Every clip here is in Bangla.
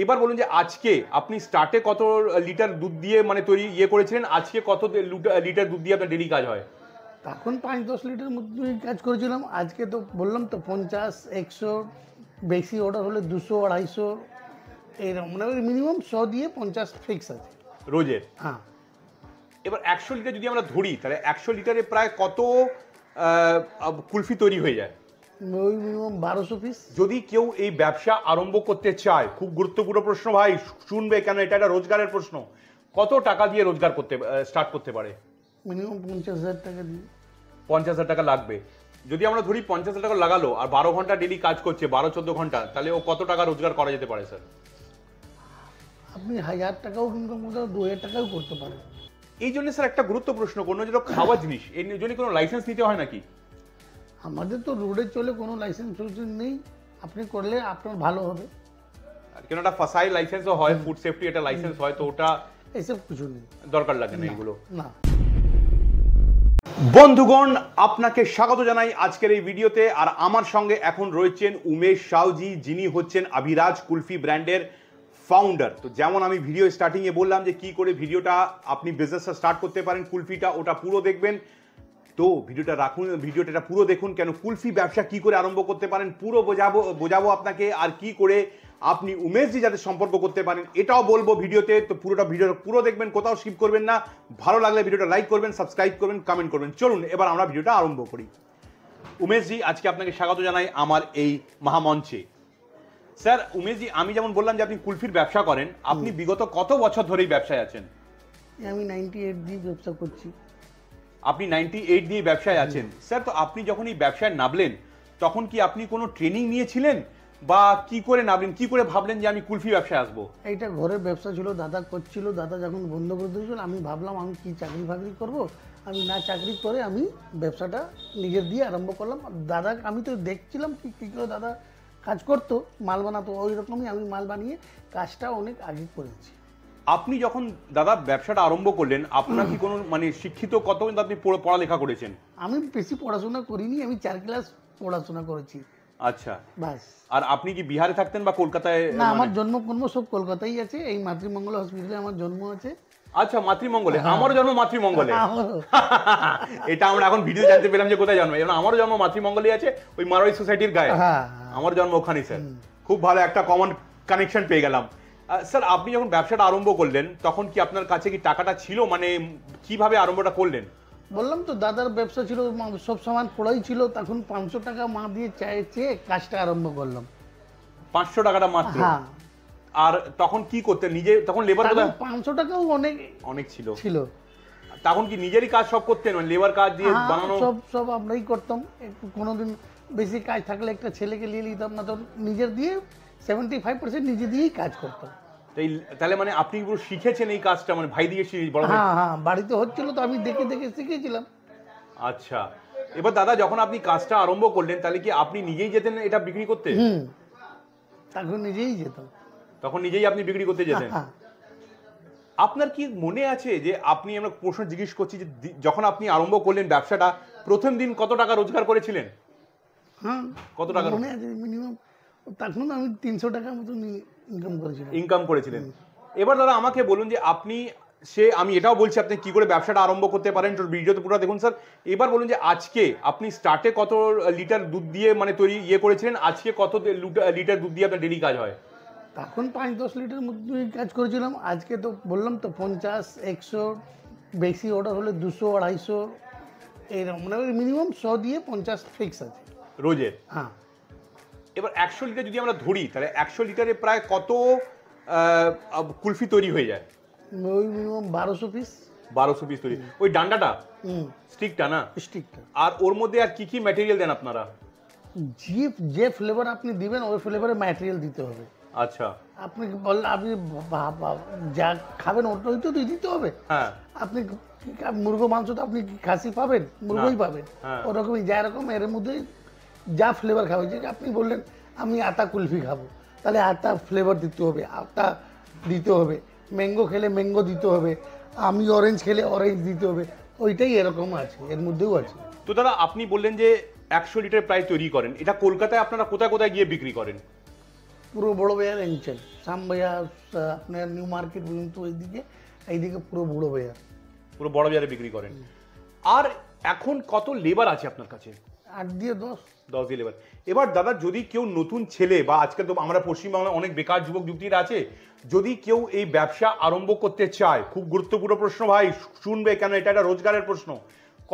এবার বলুন যে আজকে আপনি স্টার্টে কত লিটার দুধ দিয়ে মানে তৈরি করেছিলেন, আজকে কত লিটার দুধ দিয়ে আপনার ডেলি কাজ হয়? তখন 5-10 লিটার মধ্যে কাজ করেছিলাম। আজকে তো বললাম তো 50-100, বেশি অর্ডার হলে 200-250 এইরকম, মানে মিনিমাম 100 দিয়ে 50 ফিক্স আছে রোজের। হ্যাঁ। এবার 100 লিটার যদি আমরা ধরি তাহলে 100 লিটারে প্রায় কত কুলফি তৈরি হয়ে যায়? ওই মিনিমাম 1200 পিস। যদি কেউ এই ব্যবসা আরম্ভ করতে চায়, খুব গুরুত্বপূর্ণ প্রশ্ন ভাই, শুনবে কেন, এটা একটা রোজগারের প্রশ্ন, কত টাকা দিয়ে রোজগার করতে স্টার্ট করতে পারে? মিনিমাম 50,000 টাকা দিয়ে। 50,000 টাকা লাগবে। যদি আমরা ধরি 50,000 টাকা লাগালো আর 12 ঘন্টা ডেলি কাজ করছে, 12-14 ঘন্টা, তাহলে ও কত টাকা রোজগার করা যেতে পারে স্যার? আপনি 1000 টাকাও ইনকাম করতে পারেন, 2000 টাকাও করতে পারেন। এই জন্য স্যার একটা গুরুত্ব প্রশ্ন, কোনো যেটা খাওয়া জিনিস, এর জন্য কোনো লাইসেন্স নিতে হয় নাকি? আমাদের তো রোডে চলে, কোনো লাইসেন্স নেই। আপনি করলে আপনার ভালো হবে। আর কেন একটা ফাসাই লাইসেন্সও হয়, ফুড সেফটি একটা লাইসেন্স হয়, তো ওটা এসব কিছু নেই, দরকার লাগে না এগুলো। না। বন্ধুগণ, আপনাকে স্বাগত জানাই আজকের এই ভিডিওতে। আর আমার সঙ্গে এখন রয়েছেন উমেশ সাউজি, যিনি হচ্ছেন অভিরাজ কুলফি ব্র্যান্ডের ফাউন্ডার। তো যেমন আমি ভিডিও স্টার্টিংয়ে বললাম যে কি করে ভিডিওটা আপনি বিজনেসটা স্টার্ট করতে পারেন কুলফিটা, ওটা পুরো দেখবেন। তো ভিডিওটা পুরো দেখুন, কেন কুলফি ব্যবসা কি করে আরম্ভ করতে পারেন পুরো বোঝাবো আপনাকে, আর কি করে আপনি উমেশজি যাতে সম্পর্ক করতে পারেন এটাও বলবো ভিডিওতে। তো ভিডিওটা পুরো দেখবেন, কোথাও স্কিপ করবেন না। ভালো লাগলে ভিডিওটা লাইক করবেন, সাবস্ক্রাইব করবেন, কমেন্ট করবেন। চলুন এবার আমরা ভিডিওটা আরম্ভ করি। উমেশজি, আজকে আপনাকে স্বাগত জানাই আমার এই মহামঞ্চে। স্যার উমেশজি, আমি যেমন বললাম যে আপনি কুলফির ব্যবসা করেন, আপনি বিগত কত বছর ধরে এই ব্যবসায় আছেন? আমি 98 দিয়ে ব্যবসা করছি। আপনি 98 দিয়ে ব্যবসায় আছেন। স্যার, তো আপনি যখন এই ব্যবসায় নামলেন তখন কি আপনি কোনো ট্রেনিং নিয়েছিলেন, বা কি করে নামলেন, কি করে ভাবলেন যে আমি কুলফি ব্যবসায় আসবো? এইটা ঘরের ব্যবসা ছিল, দাদা করছিল। দাদা যখন বন্ধ করে দিয়েছিল, আমি ভাবলাম আমি কি চাকরি ফাকরি করবো, আমি না চাকরি করে আমি ব্যবসাটা নিজের দিয়ে আরম্ভ করলাম। দাদা আমি তো দেখছিলাম কী করে দাদা কাজ করতো, মাল বানাতো, ওই রকমই আমি মাল বানিয়ে কাজটা অনেক আগে করেছি। আপনি যখন দাদা ব্যবসাটা আরম্ভ করলেন, আপনার কি কোনো মানে শিক্ষিত কত পর্যন্ত আপনি পড়ালেখা করেছেন? আমি বেশি পড়াশোনা করিনি, আমি 4 ক্লাস পড়াশোনা করেছি। আচ্ছা, বাস। আর আপনি কি বিহারে থাকতেন বা কলকাতায়? না, আমার জন্মকর্ম সব কলকাতায় আছে। এই মাতৃমঙ্গল হসপিটালে আমার জন্ম আছে। আচ্ছা, মাতৃমঙ্গলে। আমারও জন্ম মাতৃমঙ্গলে। এটা আমরা এখন ভিডিও জানতে পেলাম যে কোথায় জন্ম। আমারও জন্ম মাতৃমঙ্গলে আছে, ওই মারোয়াড়ি সোসাইটির গায়ে। আমার জন্ম ওখানেই স্যার। খুব ভালো একটা কমন কানেকশন পেয়ে গেলাম। স্যার, আপনি যখন ব্যবসাটা আরম্ভ করলেন তখন কি আপনার কাছে কি টাকাটা ছিল, মানে কিভাবে আরম্ভটা করলেন? বললাম তো দাদার ব্যবসা ছিল, সব সামান পড়াই ছিল। তখন 500 টাকা মা দিয়ে চেয়ে কাজটা আরম্ভ করলাম। 500 টাকাটা মাত্র? হ্যাঁ। আর তখন কি করতেন নিজে? তখন লেবার 500 টাকাও অনেক ছিল। তখন কি নিজেরই কাজ সব করতেন, লেবার কাজ দিয়ে বানানো? সব আমরাই করতাম। কোনোদিন বেশি কাজ থাকলে একটা ছেলেকে নিয়ে নিতাম না, তো নিজের দিয়ে 75% নিজে দিয়েই কাজ করতাম। তাহলে মানে আপনি পুরো শিখেছেন এই কাজটা, মানে ভাই দিয়ে বড়? হ্যাঁ, বাড়িতে হচ্ছিল তো আমি দেখে দেখে শিখেছিলাম। আচ্ছা, এবার দাদা যখন আপনি কাজটা আরম্ভ করলেন তাহলে কি আপনি নিজেই যেতেন এটা বিক্রি করতে? তখন নিজেই যেতাম। তখন নিজেই আপনি বিক্রি করতে যেতেন? আপনার কি মনে আছে যে আপনি, আমরা প্রশ্ন জিজ্ঞেস করছি যে যখন আপনি আরম্ভ করলেন ব্যবসাটা, প্রথম দিন কত টাকা রোজগার করেছিলেন? হ্যাঁ, কত টাকা মনে আছে? মিনিমাম তখন আমি 300 টাকার মতো ইনকাম করেছিলেন। এবার দাদা আমাকে বলুন যে আপনি, আমি এটাও বলছি আপনি কি করে ব্যবসাটা আরম্ভ করতে পারেন, তো ভিডিওতে পুরো দেখুন স্যার। এবার বলুন যে আজকে আপনি স্টার্টে কত লিটার দুধ দিয়ে মানে তৈরি করেছিলেন, আজকে কত লিটার দুধ দিয়ে আপনার ডেলি কাজ হয়? তখন 5-10 লিটার মধ্যে কাজ করেছিলাম। আজকে তো বললাম তো 50-100, বেশি অর্ডার হলে 200-250 এইরকম, মানে মিনিমাম 100 দিয়ে 50 ফিক্স আছে রোজের। হ্যাঁ। এবার 100 লিটার যদি আমরা ধরি তাহলে 100 লিটারে প্রায় কত কুলফি তৈরি হয়ে যায়? ওই মিনিমাম 1200 পিস। 1200 পিস তৈরি। ওই ডান্ডাটা, স্টিকটা না? স্টিকটা। আর ওর মধ্যে আর কি কি ম্যাটেরিয়াল দেন আপনারা? যে ফ্লেভার আপনি দিবেন ওই ফ্লেভারে ম্যাটেরিয়াল দিতে হবে। আচ্ছা, আপনি বললে আপনি যা খাবেন ওটাই তো দিতে হবে। হ্যাঁ। আপনি মুরগো মাংস তো আপনি খাসি পাবেন, মুরগোই পাবেন, ওরকমই যা রকম এর মধ্যে যা ফ্লেভার খাবেন। যে আপনি বললেন আমি আটা কুলফি খাবো, তাহলে আটা ফ্লেভার দিতে হবে, আটা দিতে হবে। ম্যাঙ্গো খেলে ম্যাঙ্গো দিতে হবে, আমি অরেঞ্জ খেলে অরেঞ্জ দিতে হবে। ওইটাই এরকম আছে, এর মধ্যেও আছে। তো দাদা আপনি বললেন যে 100 লিটার প্রায় তৈরি করেন, এটা কলকাতায় আপনারা কোথায় কোথায় গিয়ে বিক্রি করেন? পুরো বড় বাজার অঞ্চল শ্যামবাজার আপনার নিউ মার্কেট পর্যন্ত এইদিকে পুরো বড় বাজার, পুরো বড় বাজারে বিক্রি করেন। আর এখন কত লেবার আছে আপনার কাছে? 8 দিয়ে 10। 10 দিয়ে লেবার। এবার দাদা যদি কেউ নতুন ছেলে বা আজকাল তো আমরা পশ্চিমবাংলায় অনেক বেকার যুবক যুবতীরা আছে, যদি কেউ এই ব্যবসা আরম্ভ করতে চায়, খুব গুরুত্বপূর্ণ প্রশ্ন ভাই, শুনবে কেন, এটা একটা রোজগারের প্রশ্ন,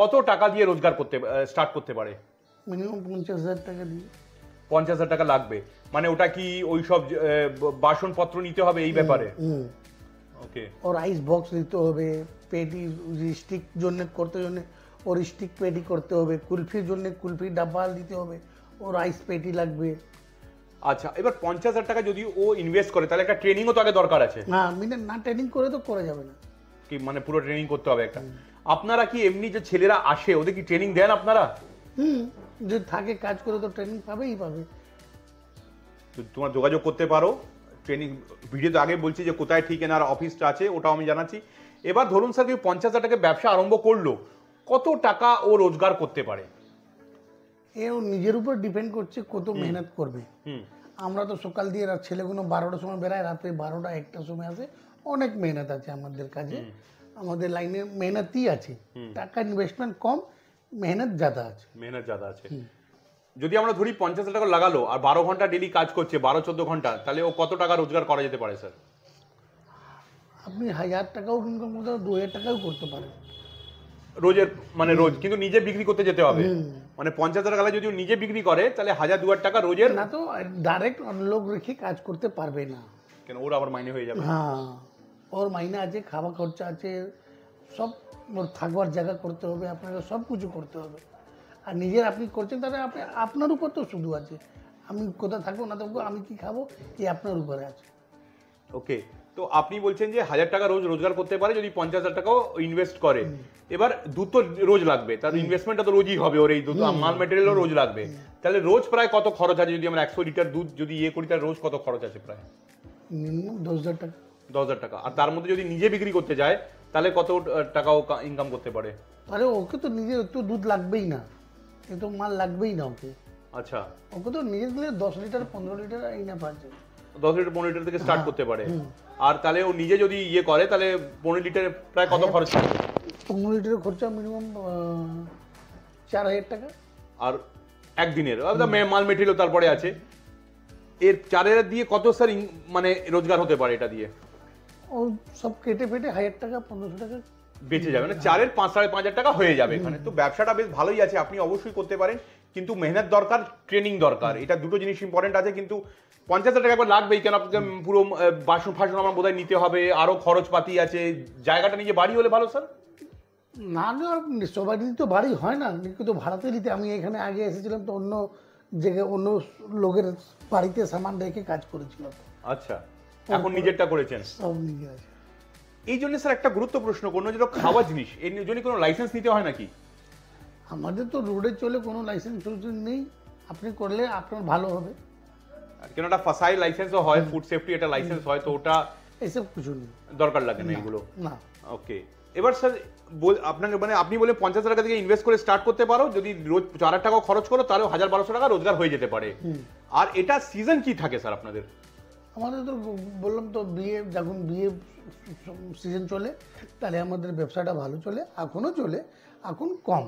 কত টাকা দিয়ে রোজগার করতে স্টার্ট করতে পারে? মিনিমাম 50,000 টাকা দিয়ে। 50,000 টাকা লাগবে? মানে ওটা কি ওই সব বাসনপত্র নিতে হবে এই ব্যাপারে? ওকে। ওর আইস বক্স দিতে হবে, পেটি স্টিক জন্য করতে জন্য ওর স্টিক পেটি করতে হবে, কুলফির জন্য কুলফি ডাব্বা দিতে হবে, ওর আইস পেটি লাগবে। আচ্ছা, এবার 50,000 টাকা যদি ও ইনভেস্ট করে তাহলে একটা ট্রেনিংও তো আগে দরকার আছে। হ্যাঁ, না ট্রেনিং করে তো করা যাবে না। কি মানে পুরো ট্রেনিং করতে হবে একটা? আপনারা কি এমনি যে ছেলেরা আসে ওদের কি ট্রেনিং দেন আপনারা? যে থাকে কাজ করে তো ট্রেনিং পাবেই পাবে। তো তোমরা যোগাযোগ করতে পারো, ট্রেনিং ভিডিওতে আগে বলছি যে কোথায় ঠিকানার অফিসটা আছে ওটাও আমি জানাচ্ছি। এবার ধরুন স্যার কেউ 50,000 টাকা ব্যবসা আরম্ভ করলো, কত টাকা ও রোজগার করতে পারে? ও নিজের উপর ডিপেন্ড করছে কত মেহনত করবে। আমরা তো সকাল দিয়ে রাত, ছেলেগুলো 12টার সময় বেড়ায়, রাত্রে 12টা 1টার সময় আসে। অনেক মেহনত আছে আমাদের কাজে, আমাদের লাইনে মেহনতই আছে, টাকা ইনভেস্টমেন্ট কম, মেহনত জ্যাদা আছে। মেহনত জ্যাদা আছে। যদি আমরা ধরি 50,000 টাকা লাগালো আর 12 ঘন্টা ডেলি কাজ করছে, 12-14 ঘন্টা, তাহলে ও কত টাকা রোজগার করা যেতে পারে স্যার? আপনি 1000 টাকাও ইনকাম করতে পারেন, 2000 টাকাও করতে পারেন রোজের, মানে রোজ, কিন্তু নিজে বিক্রি করতে যেতে হবে। মানে 50,000 টাকা যদি নিজে বিক্রি করে তাহলে 1000-2000 টাকা রোজের। না তো ডাইরেক্ট লোক রেখে কাজ করতে পারবে না, কেন? ওর আবার মাইনে হয়ে যাবে। হ্যাঁ, ওর মাইনে আছে, খাওয়া খরচা আছে, সব ওর থাকবার জায়গা করতে হবে, আপনাকে সব কিছু করতে হবে। আর নিজের আপনি করছেন তাহলে আপনার উপর তো শুধু আছে, আমি কোথায় থাকবো না থাকবো, আমি কি খাবো, এই আপনার উপরে আছে। ওকে, তো আপনি বলছেন যে 1000 টাকা রোজ রোজগার করতে পারে যদি 50,000 টাকাও ইনভেস্ট করে। এবার দুধ তো রোজ লাগবে, তার ইনভেস্টমেন্টটা তো রোজই হবে, ওর এই দুধ মাল মেটেরিয়ালও রোজ লাগবে। তাহলে রোজ প্রায় কত খরচ আছে? যদি আমরা 100 লিটার দুধ যদি করি তাহলে রোজ কত খরচ আছে? প্রায় মিনিমাম 10,000 টাকা। 10,000 টাকা। আর তার মধ্যে যদি নিজে বিক্রি করতে যায় তাহলে কত টাকাও ইনকাম করতে পারে? তাহলে ওকে তো নিজের তো দুধ লাগবেই না, এ তো মাল লাগবেই না ওকে। আচ্ছা, ওকে তো নিজের দিলে 10 লিটার 15 লিটার এই না পাচ্ছে, 10 লিটার 15 লিটার থেকে স্টার্ট করতে পারে। আর তাহলে ও নিজে যদি করে তাহলে 15 লিটারে প্রায় কত খরচ হবে? 15 লিটারের খরচা মিনিমাম 4,000 টাকা। আর একদিনের মাল মেটেরিয়াল তারপরে আছে, এর 4,000 দিয়ে কত স্যার মানে রোজগার হতে পারে এটা দিয়ে? ও সব কেটে ফেটে 1,000 টাকা 1,500 টাকা বেঁচে যাবে, না 4,000 5,500 টাকা হয়ে যাবে এখানে। তো ব্যবসাটা বেশ ভালোই আছে, আপনি অবশ্যই করতে পারেন, কিন্তু মেহনত দরকার, ট্রেনিং দরকার, এটা দুটো জিনিস ইম্পর্টেন্ট আছে। কিন্তু 50,000 টাকা একবার লাগবেই, কেন আপনাকে পুরো বাসন ফাসন আমার বোধহয় নিতে হবে, আরো খরচপাতি আছে। জায়গাটা নিজে বাড়ি হলে ভালো স্যার। না না, সবাই তো বাড়ি হয় না, কিন্তু ভাড়াতে নিতে। আমি এখানে আগে এসেছিলাম তো অন্য জায়গায় অন্য লোকের বাড়িতে সামান রেখে কাজ করেছিলাম। আচ্ছা, এখন নিজেরটা করেছেন? সব নিজে আছে। এই জন্য স্যার একটা গুরুত্ব প্রশ্ন, কোনো যেটা খাওয়া জিনিস এর জন্য কোনো লাইসেন্স নিতে হয় নাকি? আমাদের তো রোডে চলে, কোনো লাইসেন্স নেই, আপনি করলে আপনার ভালো হবে। কেন একটা ফাসাই লাইসেন্সও হয়, ফুড সেফটি একটা লাইসেন্স হয়, তো ওটা এসব কিছু নেই, দরকার লাগে না এগুলো। না। ওকে, এবার স্যার আপনাকে মানে আপনি বলে 50,000 টাকা থেকে ইনভেস্ট করে স্টার্ট করতে পারো, যদি রোজ 4,000 টাকা খরচ করো তাহলে 1,000-1,200 টাকা রোজগার হয়ে যেতে পারে। আর এটা সিজন কি থাকে স্যার আপনাদের? আমাদের তো বললাম তো, যখন বিয়ে সিজন চলে তাহলে আমাদের ব্যবসাটা ভালো চলে, এখনো চলে, এখন কম।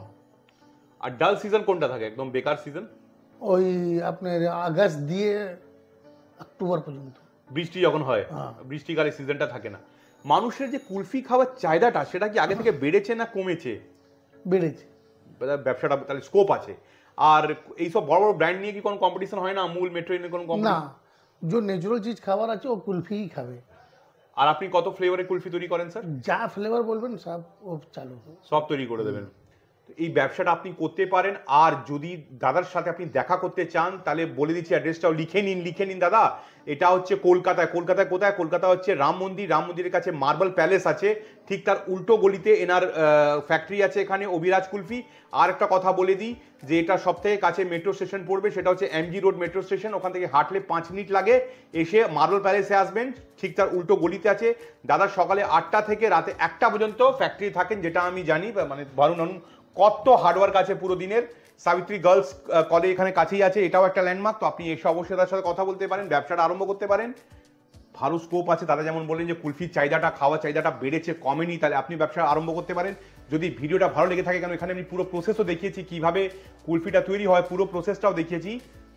আর ডাল সিজন কোনটা থাকে, একদম বেকার সিজন? ওই আপনার আগস্ট দিয়ে অক্টোবর পর্যন্ত, বৃষ্টি যখন হয়, বৃষ্টিকালে সিজনটা থাকে না। মানুষের যে কুলফি খাওয়ার চাহিদাটা সেটা কি আগে থেকে বেড়েছে না কমেছে? বেড়েছে। ব্যবসাটা তাহলে স্কোপ আছে। আর এইসব বড় বড় ব্র্যান্ড নিয়ে কি কোনো কম্পিটিশন হয় না? আমুল, মেট্রো নিয়ে কোনো না, যে ন্যাচুরাল চিজ খাবার আছে ও কুলফিই খাবে। আর আপনি কত ফ্লেভারের কুলফি তৈরি করেন স্যার? যা ফ্লেভার বলবেন সব ও চালু, সব তৈরি করে দেবেন। এই ব্যবসাটা আপনি করতে পারেন। আর যদি দাদার সাথে আপনি দেখা করতে চান তাহলে বলে দিচ্ছি অ্যাড্রেসটাও লিখে নিন দাদা। এটা হচ্ছে কলকাতায় কোথায়? কলকাতা হচ্ছে রাম মন্দিরের কাছে মার্বেল প্যালেস আছে, ঠিক তার উল্টো গলিতে এনার ফ্যাক্টরি আছে এখানে, অভিরাজ কুলফি। আর একটা কথা বলে দিই যে এটা সবথেকে কাছে মেট্রো স্টেশন পড়বে, সেটা হচ্ছে এমজি রোড মেট্রো স্টেশন। ওখান থেকে হাঁটলে 5 মিনিট লাগে, এসে মার্বেল প্যালেসে আসবেন, ঠিক তার উল্টো গলিতে আছে। দাদা সকালে 8টা থেকে রাতে 1টা পর্যন্ত ফ্যাক্টরি থাকেন, যেটা আমি জানি। মানে ভারুন কত হার্ডওয়ার্ক আছে পুরো দিনের। সাবিত্রী গার্লস কলেজ এখানে কাছেই আছে, এটাও একটা ল্যান্ডমার্ক। তো আপনি এসে অবশ্যই তার সাথে কথা বলতে পারেন, ব্যবসাটা আরম্ভ করতে পারেন। ভালো স্কোপ আছে। দাদা যেমন বললেন যে কুলফির চাহিদাটা, খাওয়া চাহিদাটা বেড়েছে, কমেনি, তাহলে আপনি ব্যবসা আরম্ভ করতে পারেন। যদি ভিডিওটা ভালো লেগে থাকে, কারণ এখানে আমি পুরো প্রসেসও দেখিয়েছি, কিভাবে কুলফিটা তৈরি হয়, পুরো প্রসেসটাও দেখিয়েছি।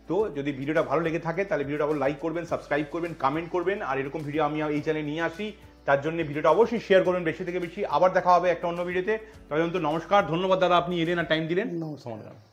তো যদি ভিডিওটা ভালো লেগে থাকে তাহলে ভিডিওটা লাইক করবেন, সাবস্ক্রাইব করবেন, কমেন্ট করবেন। আর এরকম ভিডিও আমি এই চ্যানেলে নিয়ে আসি, তার জন্য ভিডিওটা অবশ্যই শেয়ার করবেন বেশি থেকে বেশি। আবার দেখা হবে একটা অন্য ভিডিওতে। তখন তো নমস্কার, ধন্যবাদ দাদা, আপনি এলেন আর টাইম দিলেন। নমস্কার।